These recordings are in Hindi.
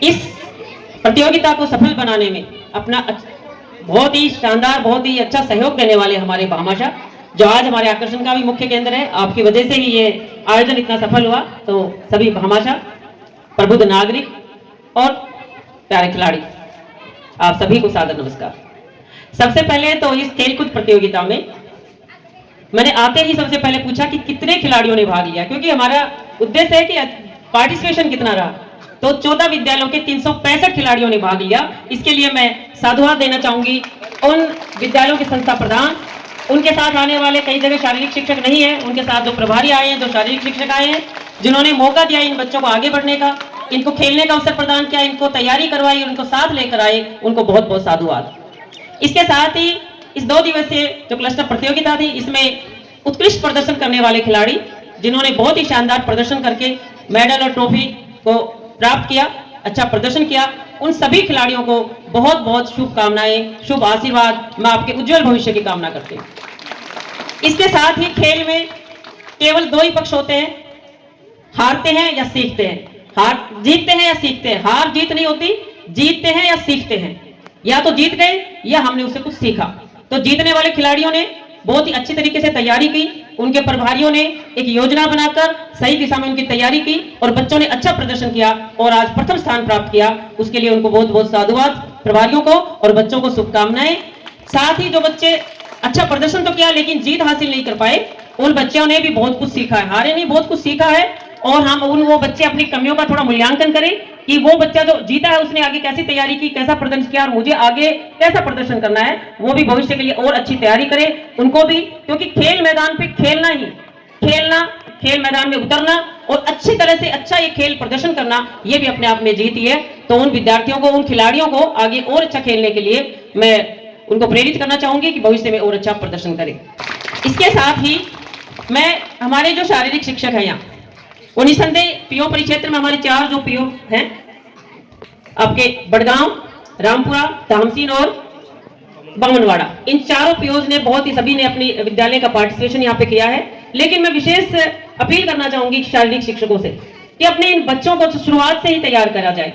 इस प्रतियोगिता को सफल बनाने में अपना बहुत ही शानदार, बहुत ही अच्छा सहयोग देने वाले हमारे भामाशाह, जो आज हमारे आकर्षण का भी मुख्य केंद्र है। आपकी वजह से ही ये आयोजन इतना सफल हुआ। तो सभी भामाशाह, प्रबुद्ध नागरिक और प्यारे खिलाड़ी, आप सभी को सादर नमस्कार। सबसे पहले तो इस खेलकूद प्रतियोगिता में मैंने आते ही सबसे पहले पूछा कि कितने खिलाड़ियों ने भाग लिया, क्योंकि हमारा उद्देश्य है कि पार्टिसिपेशन कितना रहा। तो 14 विद्यालयों के 365 खिलाड़ियों ने भाग लिया। इसके लिए मैं साधुवाद देना चाहूंगी उन विद्यालयों के संस्था प्रधान, उनके साथ आने वाले, कई जगह शारीरिक शिक्षक नहीं है, उनके साथ जो प्रभारी आए हैं, जो शारीरिक शिक्षक आए हैं, जिन्होंने मौका दिया इन बच्चों को आगे बढ़ने का, इनको खेलने का अवसर प्रदान किया, इनको तैयारी करवाई, उनको साथ लेकर आए, उनको बहुत बहुत साधुवाद। इसके साथ ही इस 2 दिवसीय जो क्लस्टर प्रतियोगिता थी, इसमें उत्कृष्ट प्रदर्शन करने वाले खिलाड़ी, जिन्होंने बहुत ही शानदार प्रदर्शन करके मेडल और ट्रॉफी को प्राप्त किया, अच्छा प्रदर्शन किया, उन सभी खिलाड़ियों को बहुत बहुत शुभकामनाएं, शुभ आशीर्वाद, मैं आपके उज्जवल भविष्य की कामना करती हूँ। इसके साथ ही खेल में केवल 2 ही पक्ष होते हैं, हारते हैं या सीखते हैं। जीतते हैं या सीखते हैं। हार जीत नहीं होती, जीतते हैं या सीखते हैं। या तो जीत गए या हमने उससे कुछ सीखा। तो जीतने वाले खिलाड़ियों ने बहुत ही अच्छी तरीके से तैयारी की, उनके प्रभारियों ने एक योजना बनाकर सही दिशा में उनकी तैयारी की और बच्चों ने अच्छा प्रदर्शन किया और आज प्रथम स्थान प्राप्त किया। उसके लिए उनको बहुत बहुत साधुवाद, प्रभारियों को और बच्चों को शुभकामनाएं। साथ ही जो बच्चे अच्छा प्रदर्शन तो किया लेकिन जीत हासिल नहीं कर पाए, उन बच्चों ने भी बहुत कुछ सीखा है, हारे नहीं, बहुत कुछ सीखा है। और हम वो बच्चे अपनी कमियों का थोड़ा मूल्यांकन करें कि वो बच्चा जो जीता है उसने आगे कैसी तैयारी की, कैसा प्रदर्शन किया और मुझे आगे कैसा प्रदर्शन करना है, वो भी भविष्य के लिए और अच्छी तैयारी करें उनको भी। क्योंकि खेल मैदान पे खेलना ही, खेल मैदान में उतरना और अच्छी तरह से अच्छा ये खेल प्रदर्शन करना, ये भी अपने आप में जीत ही है। तो उन विद्यार्थियों को, उन खिलाड़ियों को आगे और अच्छा खेलने के लिए मैं उनको प्रेरित करना चाहूंगी कि भविष्य में और अच्छा प्रदर्शन करें। इसके साथ ही मैं, हमारे जो शारीरिक शिक्षक हैं यहाँ, वो निसंदेह पीओ परिक्षेत्र में हमारे 4 जो पीओ हैं, आपके बड़गांव, रामपुरा, धामसीन और बामनवाड़ा, इन 4 पीओज ने बहुत ही, सभी ने अपनी विद्यालय का पार्टिसिपेशन यहाँ पे किया है। लेकिन मैं विशेष अपील करना चाहूंगी शारीरिक शिक्षकों से कि अपने इन बच्चों को शुरुआत से ही तैयार करा जाए।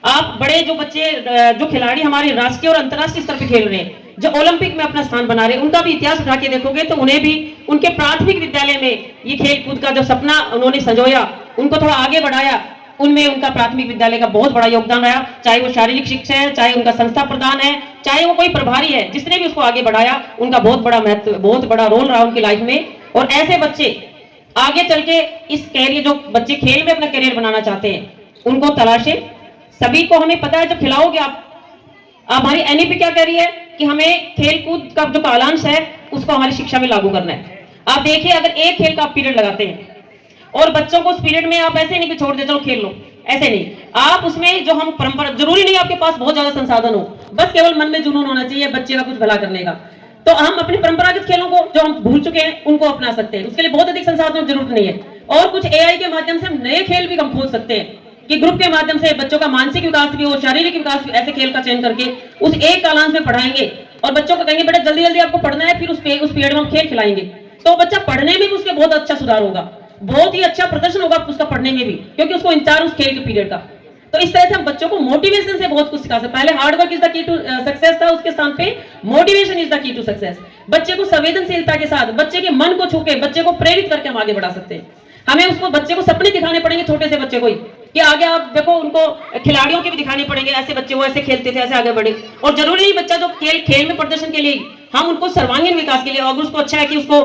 आप बड़े जो बच्चे, जो खिलाड़ी हमारे राष्ट्रीय और अंतर्राष्ट्रीय स्तर पर खेल रहे हैं, जो ओलंपिक में अपना स्थान बना रहे हैं, उनका भी इतिहास उठा के देखोगे तो उन्हें भी उनके प्राथमिक विद्यालय में ये खेल कूद का जो सपना उन्होंने संजोया, उनको थोड़ा आगे बढ़ाया, उनमें उनका प्राथमिक विद्यालय का बहुत बड़ा योगदान रहा। चाहे वो शारीरिक शिक्षक है, चाहे उनका संस्था प्रधान है, चाहे वो कोई प्रभारी है, जिसने भी उसको आगे बढ़ाया, उनका बहुत बड़ा महत्व, बहुत बड़ा रोल रहा उनकी लाइफ में। और ऐसे बच्चे आगे चल के इस कैरियर, जो बच्चे खेल में अपना करियर बनाना चाहते हैं, उनको तलाशे। सभी को हमें पता है, जब खिलाओगे आप, हमारी एनईपी क्या कह रही है कि हमें खेलकूद का जो कालांश है उसको हमारी शिक्षा में लागू करना है। आप देखिए, अगर एक खेल का आप पीरियड लगाते हैं और बच्चों को उस पीरियड में आप ऐसे नहीं कि छोड़ दे चलो खेल लो, ऐसे नहीं, आप उसमें जो हम परंपरा, जरूरी नहीं आपके पास बहुत ज्यादा संसाधन हो, बस केवल मन में जुनून होना चाहिए बच्चे का कुछ भला करने का, तो हम अपने परंपरागत खेलों को जो हम भूल चुके हैं उनको अपना सकते हैं। उसके लिए बहुत अधिक संसाधनों की जरूरत नहीं है। और कुछ एआई के माध्यम से हम नए खेल भी हम खोज सकते हैं कि ग्रुप के माध्यम से बच्चों का मानसिक विकास भी हो, शारीरिक विकास भी, ऐसे खेल का चयन करके उस एक कालांश में पढ़ाएंगे और बच्चों को कहेंगे बेटा जल्दी जल्दी आपको पढ़ना है, फिर उस पीरियड में हम खेल खिलाएंगे, तो बच्चा पढ़ने में भी उसके बहुत अच्छा सुधार होगा, बहुत ही अच्छा प्रदर्शन होगा उसका पढ़ने में भी, क्योंकि उसको इंतजार उस खेल के पीरियड का। तो इस तरह से हम बच्चों को मोटिवेशन से बहुत कुछ सिखा सकते। पहले hard work is the key to success था, उसके स्थान पे motivation is the key to success. बच्चे को संवेदनशीलता के साथ, बच्चे के मन को छू के, बच्चे को प्रेरित करके हम आगे बढ़ा सकते हैं। हमें उसको, बच्चे को सपने दिखाने पड़ेंगे, छोटे से बच्चे को ही, कि आगे आप देखो, उनको खिलाड़ियों के भी दिखाने पड़ेंगे, ऐसे बच्चे वो ऐसे खेलते थे, ऐसे आगे बढ़े। और जरूरी नहीं बच्चा जो खेल में प्रदर्शन के लिए, हम उनको सर्वांगीण विकास के लिए, अगर उसको अच्छा है कि उसको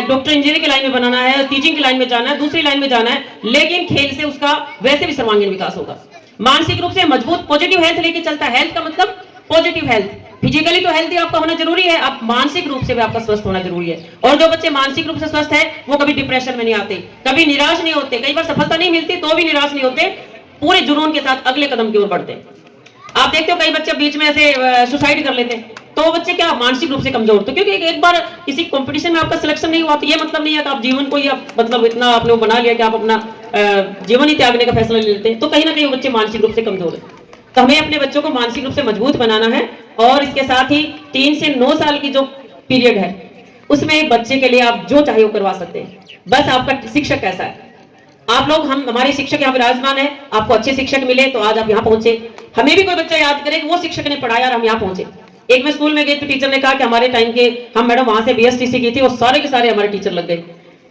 डॉक्टर इंजीनियर की लाइन में बनाना है, टीचिंग की लाइन में जाना है, दूसरी लाइन में जाना है, लेकिन खेल से उसका वैसे भी सर्वांगीण विकास होगा। मानसिक रूप से मजबूत पॉजिटिव हेल्थ लेके चलता है। हेल्थ का मतलब पॉजिटिव हेल्थ, फिजिकली तो हेल्थी आपका होना जरूरी है, आप मानसिक रूप से भी आपका स्वस्थ होना जरूरी है। और जो बच्चे मानसिक रूप से स्वस्थ है वो कभी डिप्रेशन में नहीं आते, कभी निराश नहीं होते, कई बार सफलता नहीं मिलती तो भी निराश नहीं होते, पूरे जुनून के साथ अगले कदम की ओर बढ़ते हैं। आप देखते हो कई बच्चे बीच में ऐसे सुसाइड कर लेते हैं, तो बच्चे क्या मानसिक रूप से कमजोर, तो क्योंकि एक बार किसी कंपटीशन में आपका सिलेक्शन नहीं हुआ, तो ये मतलब नहीं है कि आप जीवन को ही आप मतलब इतना आपने वो बना लिया कि आप अपना जीवन ही त्यागने का फैसला ले लेते हैं, तो कहीं ना कहीं वो बच्चे मानसिक रूप से कमजोर है। तो हमें अपने बच्चों को मानसिक रूप से मजबूत बनाना है। और इसके साथ ही 3 से 9 साल की जो पीरियड है उसमें बच्चे के लिए आप जो चाहे वो करवा सकते हैं, बस आपका शिक्षक कैसा है। आप लोग हम हमारे शिक्षक यहाँ विराजमान है, आपको अच्छे शिक्षक मिले तो आज आप यहाँ पहुंचे। हमें भी कोई बच्चा याद करे कि वो शिक्षक ने पढ़ाया और हम यहाँ पहुंचे। एक मैं स्कूल में गई तो टीचर ने कहा कि हमारे टाइम के हम मैडम वहां से बीएसटीसी की थी और सारे के सारे हमारे टीचर लग गए।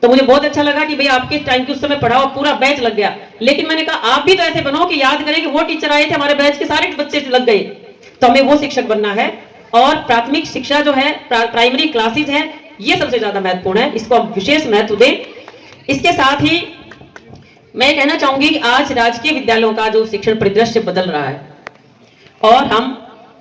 तो मुझे बहुत अच्छा लगा कि भाई आपके टाइम के उस समय पढ़ाओ, पूरा बैच लग गया। लेकिन मैंने कहा आप भी तो ऐसे बनो कि याद करें कि वो टीचर आए थे, हमारे बैच के सारे बच्चे लग गए। तो हमें वो शिक्षक बनना है। और प्राथमिक शिक्षा जो है, प्राइमरी क्लासेज है, ये सबसे ज्यादा महत्वपूर्ण है, इसको हम विशेष महत्व दें। इसके साथ ही मैं कहना चाहूंगी कि आज राजकीय विद्यालयों का जो शिक्षण परिदृश्य बदल रहा है और हम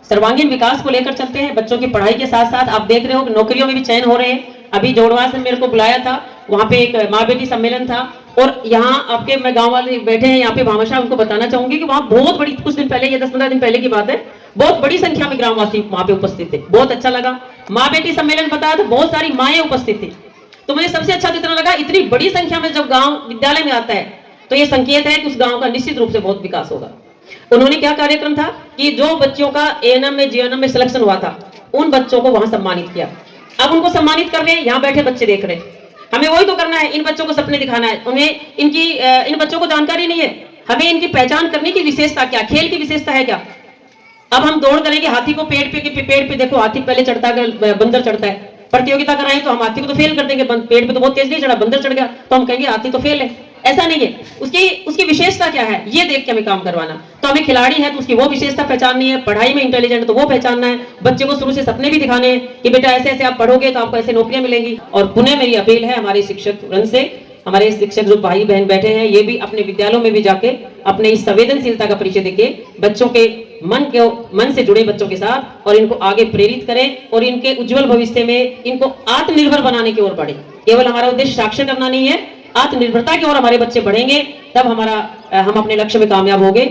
सर्वांगीण विकास को लेकर चलते हैं। बच्चों की पढ़ाई के साथ साथ आप देख रहे हो कि नौकरियों में भी चयन हो रहे हैं। अभी जोड़वा से मेरे को बुलाया था, वहां पे एक माँ बेटी सम्मेलन था और यहाँ आपके मैं गांव वाले बैठे हैं यहाँ पे भामाशाह, उनको बताना चाहूंगी कि वहां बहुत बड़ी, कुछ दिन पहले, ये 10-15 दिन पहले की बात है, बहुत बड़ी संख्या में ग्रामवासी वहां पे उपस्थित थे। बहुत अच्छा लगा। माँ बेटी सम्मेलन बताया तो बहुत सारी माएँ उपस्थित थी। तो मुझे सबसे अच्छा तो इतना लगा, इतनी बड़ी संख्या में जब गांव विद्यालय में आता है तो ये संकेत है कि उस गांव का निश्चित रूप से बहुत विकास होगा। उन्होंने क्या कार्यक्रम था कि जो बच्चों का एएनएम में जीएनएम में सिलेक्शन हुआ था उन बच्चों को वहां सम्मानित किया। अब उनको सम्मानित कर रहे हैं, यहाँ बैठे बच्चे देख रहे हैं। हमें वही तो करना है, इन बच्चों को सपने दिखाना है। उन्हें इन बच्चों को जानकारी नहीं है, हमें इनकी पहचान करने की विशेषता क्या, खेल की विशेषता है क्या। अब हम दौड़ करेंगे, हाथी को पेड़ पे देखो, हाथी पहले चढ़ता है, बंदर चढ़ता है। प्रतियोगिता कराएं तो हम हाथी को तो फेल कर देंगे, पेड़ पे तो बहुत तेज नहीं चढ़ा, बंदर चढ़ गया तो हम कहेंगे हाथी तो फेल है। ऐसा नहीं है, उसकी विशेषता क्या है ये देख के हमें काम करवाना। तो हमें खिलाड़ी है तो उसकी वो विशेषता पहचाननी है, पढ़ाई में इंटेलिजेंट है तो वो पहचानना है। बच्चे को शुरू से सपने भी दिखाने हैं कि बेटा ऐसे ऐसे आप पढ़ोगे तो आपको ऐसे नौकरियां मिलेंगी। और पुनः मेरी अपील है हमारे शिक्षक वृंद से, हमारे शिक्षक जो भाई बहन बैठे हैं ये भी अपने विद्यालयों में भी जाके अपने इस संवेदनशीलता का परिचय देके बच्चों के मन से जुड़े बच्चों के साथ और इनको आगे प्रेरित करें और इनके उज्जवल भविष्य में इनको आत्मनिर्भर बनाने की ओर बढ़े। केवल हमारा उद्देश्य साक्षर करना नहीं है, आत्मनिर्भरता की ओर हमारे बच्चे बढ़ेंगे, तब हम अपने लक्ष्य में कामयाब होंगे।